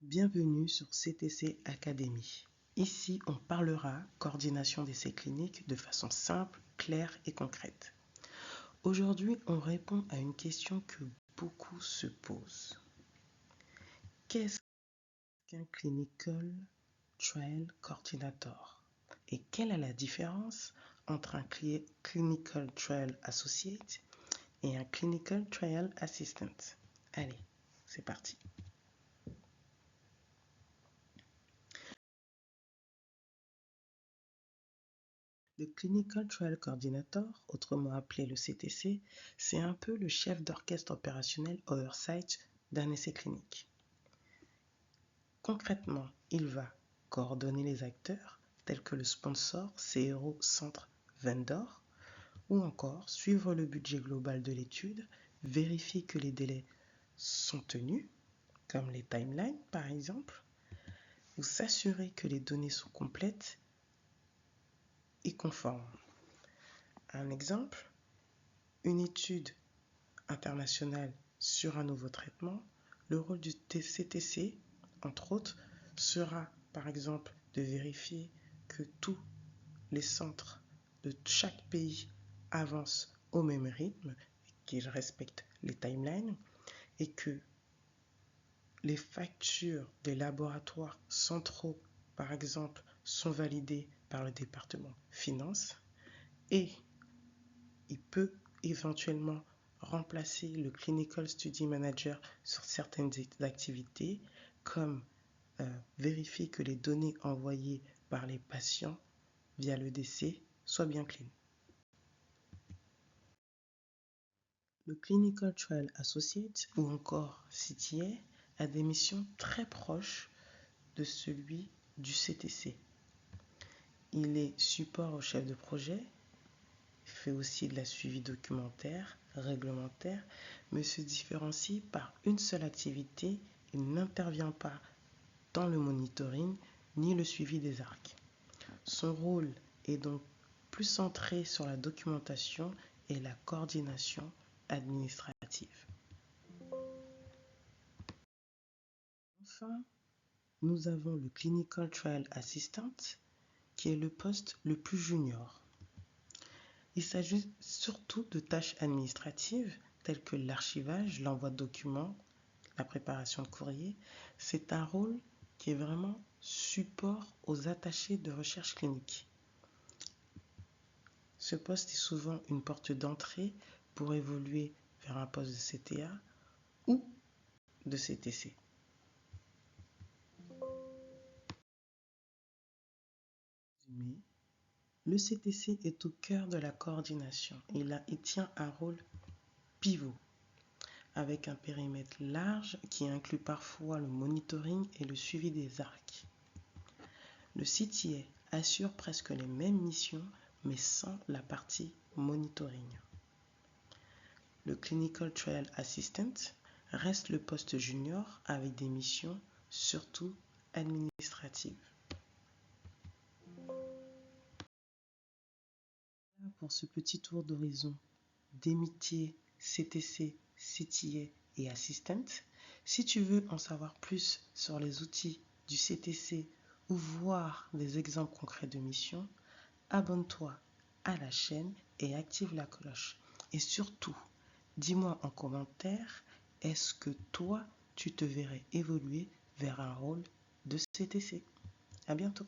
Bienvenue sur CTC Academy. Ici, on parlera coordination d'essais cliniques de façon simple, claire et concrète. Aujourd'hui, on répond à une question que beaucoup se posent. Qu'est-ce qu'un Clinical Trial Coordinator? Et quelle est la différence entre un Clinical Trial Associate et un Clinical Trial Assistant? Allez, c'est parti. Le Clinical Trial Coordinator, autrement appelé le CTC, c'est un peu le chef d'orchestre opérationnel oversight d'un essai clinique. Concrètement, il va coordonner les acteurs tels que le sponsor, CRO, centre, vendor, ou encore suivre le budget global de l'étude, vérifier que les délais sont tenus, comme les timelines par exemple, ou s'assurer que les données sont complètes et conformes. Un exemple, une étude internationale sur un nouveau traitement, le rôle du CTC, entre autres, sera par exemple de vérifier que tous les centres de chaque pays avancent au même rythme, qu'ils respectent les timelines et que les factures des laboratoires centraux, par exemple, sont validées par le département finance et il peut éventuellement remplacer le Clinical Study Manager sur certaines activités, comme vérifier que les données envoyées par les patients via le DC soient bien clean. Le Clinical Trial Associate ou encore CTA a des missions très proches de celui du CTC. Il est support au chef de projet, fait aussi de la suivi documentaire, réglementaire, mais se différencie par une seule activité. Il n'intervient pas dans le monitoring ni le suivi des arcs. Son rôle est donc plus centré sur la documentation et la coordination administrative. Enfin, nous avons le Clinical Trial Assistant, qui est le poste le plus junior. Il s'agit surtout de tâches administratives telles que l'archivage, l'envoi de documents, la préparation de courrier. C'est un rôle qui est vraiment support aux attachés de recherche clinique. Ce poste est souvent une porte d'entrée pour évoluer vers un poste de CTA ou de CTC. Le CTC est au cœur de la coordination. Il tient un rôle pivot avec un périmètre large qui inclut parfois le monitoring et le suivi des arcs. Le CTA assure presque les mêmes missions mais sans la partie monitoring. Le Clinical Trial Assistant reste le poste junior avec des missions surtout administratives. Pour ce petit tour d'horizon des métiers CTC, CTA et Assistant. Si tu veux en savoir plus sur les outils du CTC ou voir des exemples concrets de missions, abonne-toi à la chaîne et active la cloche. Et surtout, dis-moi en commentaire, est-ce que toi, tu te verrais évoluer vers un rôle de CTC? À bientôt.